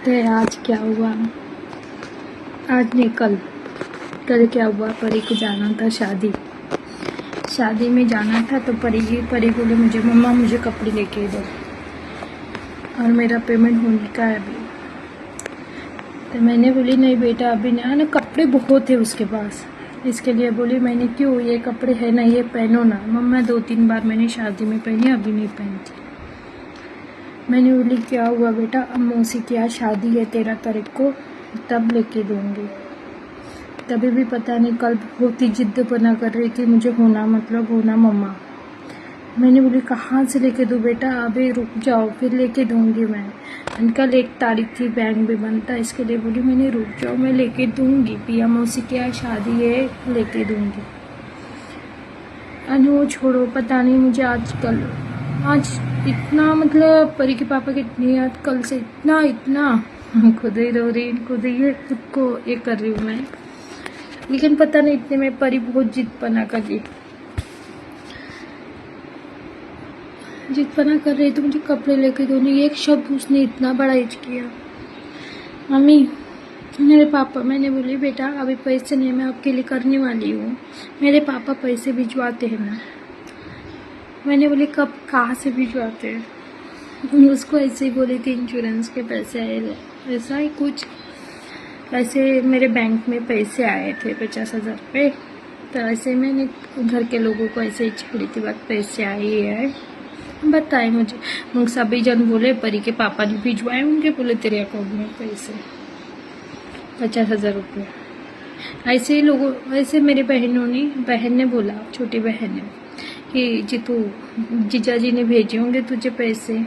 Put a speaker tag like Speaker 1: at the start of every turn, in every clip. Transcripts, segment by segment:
Speaker 1: पता है आज क्या हुआ? आज नहीं, कल क्या हुआ? परी को जाना था शादी में जाना था। तो परी बोले मुझे, मम्मा मुझे कपड़े लेके दो और मेरा पेमेंट होने का है अभी। तो मैंने बोली नहीं बेटा अभी नहीं है ना, कपड़े बहुत है उसके पास। इसके लिए बोली मैंने, क्यों, ये कपड़े है ना, ये पहनो ना। मम्मा 2-3 बार मैंने शादी में पहनी, अभी नहीं पहनती। मैंने बोली क्या हुआ बेटा? अब मौसी की आज शादी है 13 तारीख को, तब लेके दूंगी। तभी भी पता नहीं कल बहुत ही जिद्द बना कर रही थी, मुझे होना मतलब होना मम्मा। मैंने बोली कहाँ से लेके दूँ बेटा, अभी रुक जाओ फिर लेके दूंगी मैं। कल 1 तारीख थी, बैंक भी बंद था, इसके लिए बोली मैंने रुक जाओ मैं लेके दूंगी, पिया मौसी की आज शादी है लेके दूंगी। अनु छोड़ो, पता नहीं मुझे आज इतना मतलब परी के पापा की इतनी याद, कल से इतना खुद ही रो रही, खुद को ये कर रही हूँ मैं। लेकिन पता नहीं इतने में परी बहुत जिद पना कर रही तो मुझे कपड़े लेके दो। नहीं, एक शब्द उसने इतना बड़ा हिच किया, मम्मी मेरे पापा। मैंने बोली बेटा अभी पैसे नहीं, मैं आपके लिए करने वाली हूँ, मेरे पापा पैसे भिजवाते हैं ना। मैंने बोली कब, कहाँ से भिजवाते हैं? उसको ऐसे ही बोली थी इंश्योरेंस के पैसे आए, ऐसा ही कुछ। ऐसे मेरे बैंक में पैसे आए थे 50,000 रुपये, तो ऐसे मैंने घर के लोगों को ऐसे ही छोड़ी थी बात, पैसे आए है बताए मुझे। सभी जन बोले परी के पापा ने भिजवाए होंगे, बोले तेरे अकाउंट में पैसे 50,000 रुपये। ऐसे ही लोगों, ऐसे मेरी बहन ने बोला, छोटी बहन ने, कि जीजा जी ने भेजे होंगे तुझे पैसे।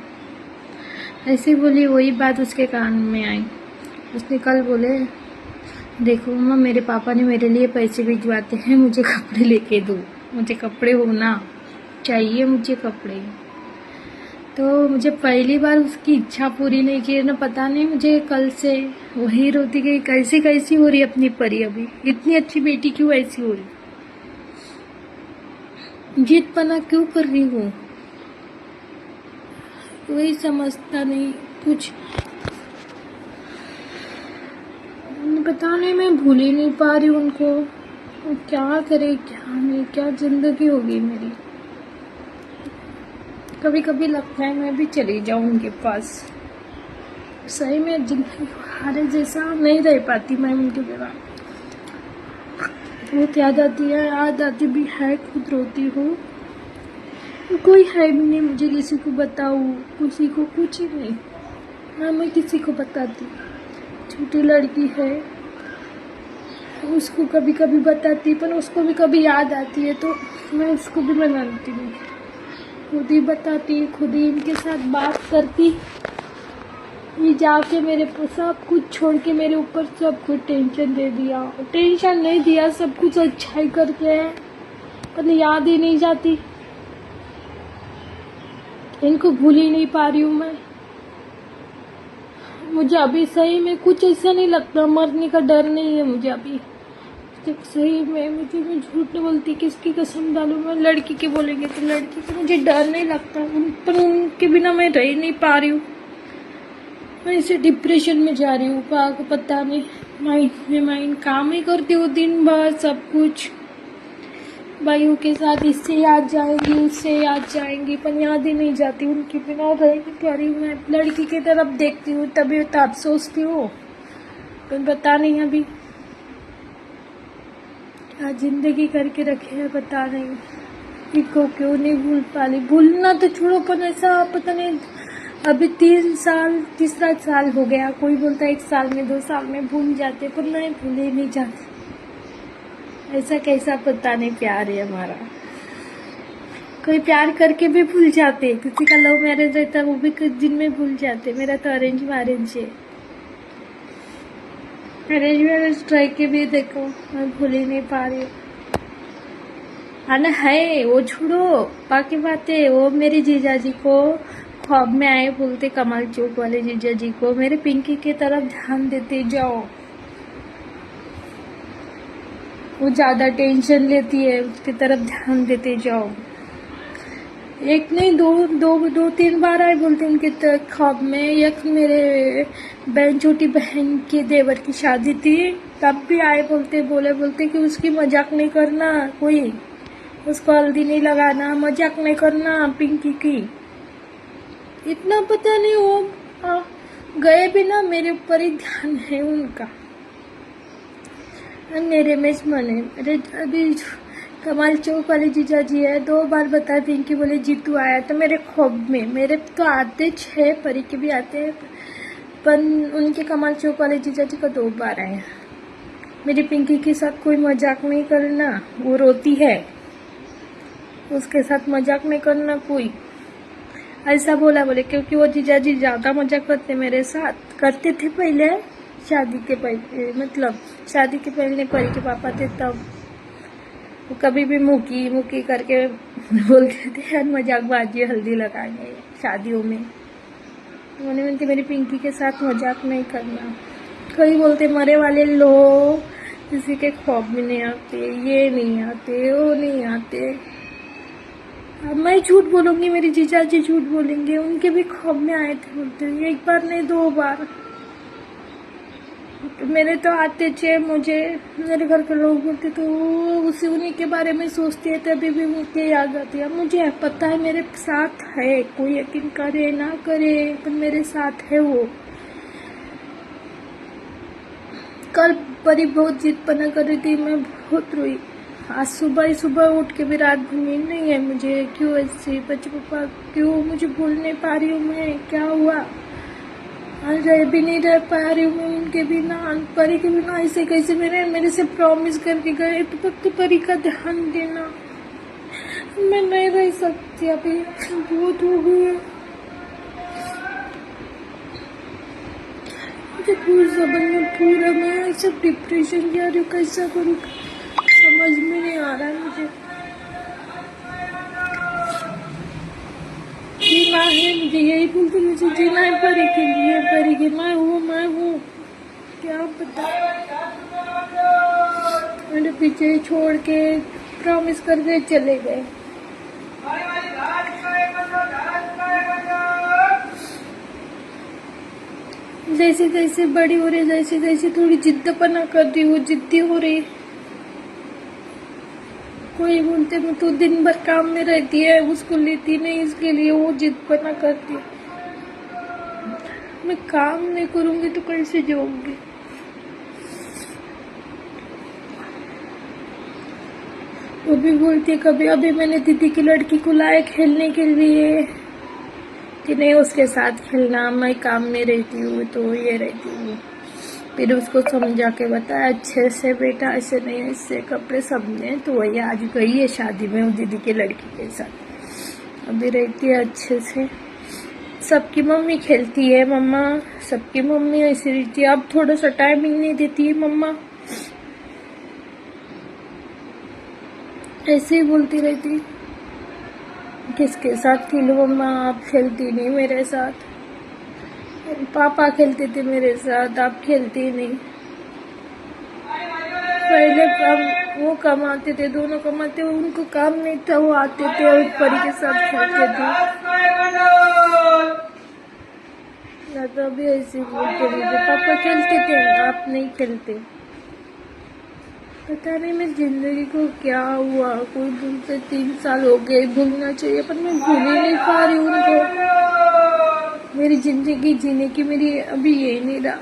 Speaker 1: ऐसे बोली, वही बात उसके कान में आई। उसने कल बोले देखो मम्मा मेरे पापा ने मेरे लिए पैसे भिजवाते हैं, मुझे कपड़े लेके दो, मुझे कपड़े होना चाहिए, मुझे कपड़े। तो मुझे पहली बार उसकी इच्छा पूरी नहीं की ना, पता नहीं मुझे कल से वही रोती गई, कैसी हो रही अपनी परी, अभी इतनी अच्छी बेटी क्यों ऐसी हो रही, जिदपना क्यों कर रही हूँ, वही समझता नहीं कुछ। पता नहीं, मैं भूल ही नहीं पा रही उनको, क्या करे क्या नहीं, क्या जिंदगी होगी मेरी। कभी कभी लगता है मैं भी चली जाऊँ उनके पास। सही में जिंदगी हारे जैसा नहीं रह पाती मैं उनके बिना। बहुत याद आती भी है, खुद रोती हूँ। कोई है भी नहीं मुझे किसी को बताऊँ, किसी को कुछ ही नहीं ना, मैं किसी को बताती। छोटी लड़की है, उसको कभी कभी बताती, पर उसको भी कभी याद आती है तो मैं उसको भी मनाती हूँ, खुद ही बताती, खुद ही इनके साथ बात करती। ये जाके मेरे सब कुछ छोड़ के मेरे ऊपर सब कुछ टेंशन दे दिया, टेंशन नहीं दिया, सब कुछ अच्छा ही करके है, पर याद ही नहीं जाती। इनको भूल ही नहीं पा रही हूँ मैं। मुझे अभी सही में कुछ ऐसा नहीं लगता, मरने का डर नहीं है मुझे अभी सही में। मैं झूठ नहीं बोलती, किसकी कसम डालूं मैं, लड़की के बोलेंगे तो लड़की के, मुझे डर नहीं लगता पर उनके बिना मैं रह नहीं पा रही हूँ। मैं इसे डिप्रेशन में जा रही हूँ, पता नहीं, माइंड काम ही करती हूँ दिन भर, सब कुछ भाइयों के साथ, इससे याद जाएंगी उससे याद जाएंगी, पर याद ही नहीं जाती, उनके बिना रह नहीं पा रही हूँ। मैं लड़की की तरफ देखती हूँ तभी तब सोचती हूँ, पर पता नहीं अभी क्या जिंदगी करके रखे है, पता नहीं इनको क्यों नहीं भूल पा रही। भूलना तो छोड़ो, पर ऐसा पता नहीं, अभी 3 साल हो गया। कोई बोलता है 1 साल में 2 साल में भूल जाते, पर नहीं, भूले नहीं जाते। ऐसा कैसा पता नहीं प्यार है हमारा, कोई प्यार करके भी भूल जाते, किसी का लव मैरिज रहता है वो भी कुछ दिन में भूल जाते। मेरा तो अरेंज मैरिज है, अरेंज मैरिज ट्राई के भी देखो मैं भूल ही नहीं पा रही हूँ। आना है वो छोड़ो, बाकी बातें। वो मेरे जीजा जी को ख्वाब में आए, बोलते कमाल चौक वाले जीजा जी को, मेरे पिंकी की तरफ ध्यान देते जाओ, वो ज्यादा टेंशन लेती है, उसकी तरफ ध्यान देते जाओ। एक नहीं, दो तीन बार आए बोलते उनके ख्वाब में। एक मेरे छोटी बहन के देवर की शादी थी, तब भी आए बोलते कि उसकी मजाक नहीं करना, कोई उसको हल्दी नहीं लगाना, मजाक नहीं करना पिंकी की। इतना पता नहीं वो गए भी ना, मेरे ऊपर ही ध्यान है उनका। मेरे में मने अभी कमाल चौक वाले जीजा जी है, 2 बार बताया पिंकी बोले जीतू आया तो मेरे ख्वाब में। मेरे तो आते 6 परी के भी आते हैं, पर उनके कमाल चौक वाले जीजा जी का 2 बार आया। मेरी पिंकी के साथ कोई मजाक नहीं करना, वो रोती है, उसके साथ मजाक नहीं करना कोई, ऐसा बोले क्योंकि वो जीजा जी ज़्यादा मजाक करते मेरे साथ, करते थे पहले, शादी के पहले, मतलब शादी के पहले परी के पापा थे तब। वो कभी भी मुकी करके बोलते थे यार मजाकबाजी, हल्दी लगाएंगे शादियों में। मैंने बोलती मेरी पिंकी के साथ मजाक नहीं करना। कई बोलते मरे वाले लोग किसी के ख्वाब में नहीं आते, ये नहीं आते, वो नहीं आते। अब मैं झूठ बोलूंगी, मेरी जीजा जी झूठ बोलेंगे, उनके भी ख्वाब में आए थे बोलते, 1 बार नहीं 2 बार। तो मेरे तो आते थे, मुझे मेरे घर के लोग बोलते तो उसी उन्हीं के बारे में सोचते हैं, तभी भी मुझे याद आती है। मुझे पता है मेरे साथ है, कोई यकीन करे ना करे पर मेरे साथ है वो। कल परी बहुत जिद पना कर रही थी, मैं बहुत रोई। आज सुबह उठ के भी रात भर नींद नहीं है मुझे। क्यों ऐसे बच्चे पापा, क्यों मुझे भूल नहीं पा रही हूँ मैं, क्या हुआ? रह भी नहीं रह पा रही हूँ मैं उनके बिना, परी के बिना। ऐसे कैसे मेरे से प्रॉमिस करके गए तो परी का ध्यान देना। मैं नहीं रह सकती अभी, बहुत हो गई है मुझे। पूरा मैं सब डिप्रेशन जा रही हूँ, कैसा करूँ समझ में नहीं आ रहा है मुझे। जीना है मुझे, यही बोलते मुझे जीना है परी के लिए, परी के मैं हूँ क्या पता। मेरे पीछे छोड़ के प्रॉमिस करके चले गए। जैसे जैसे बड़ी हो रही, जैसे जैसे थोड़ी जिद्दपना कर रही, वो जिद्दी हो रही। कोई बोलते मैं तो दिन भर काम में रहती है, उसको लेती नहीं, इसके लिए वो जिद बना करती है। मैं काम नहीं करूंगी तो कैसे जाऊंगी? वो भी बोलती है कभी। अभी मैंने दीदी की लड़की को लाया खेलने के लिए कि नहीं उसके साथ खेलना, मैं काम में रहती हूँ तो ये रहती हूँ। फिर उसको समझा के बताया अच्छे से, बेटा ऐसे नहीं, ऐसे कपड़े सब ने। तो वही आज गई है शादी में दीदी की लड़की के साथ, अभी रहती है अच्छे से। सबकी मम्मी खेलती है मम्मा, सबकी मम्मी ऐसी रहती है। अब थोड़ा सा टाइमिंग नहीं देती है मम्मा, ऐसे ही बोलती रहती। किसके साथ खेलो मम्मा, आप खेलती नहीं मेरे साथ। पापा खेलते थे मेरे साथ, आप खेलती नहीं। पहले वो कमाते थे, दोनों कमाते, उनको काम नहीं था, वो आते थे और परी के साथ खेलते थे। ना तो अभी ऐसे बोलते थे पापा खेलते थे, आप नहीं खेलते। पता नहीं मैं जिंदगी को क्या हुआ। कोई बोलते 3 साल हो गए, भूलना चाहिए, पर मैं भूल ही नहीं पा रही उनको। मेरी जिंदगी जीने की मेरी अभी ये नहीं रहा।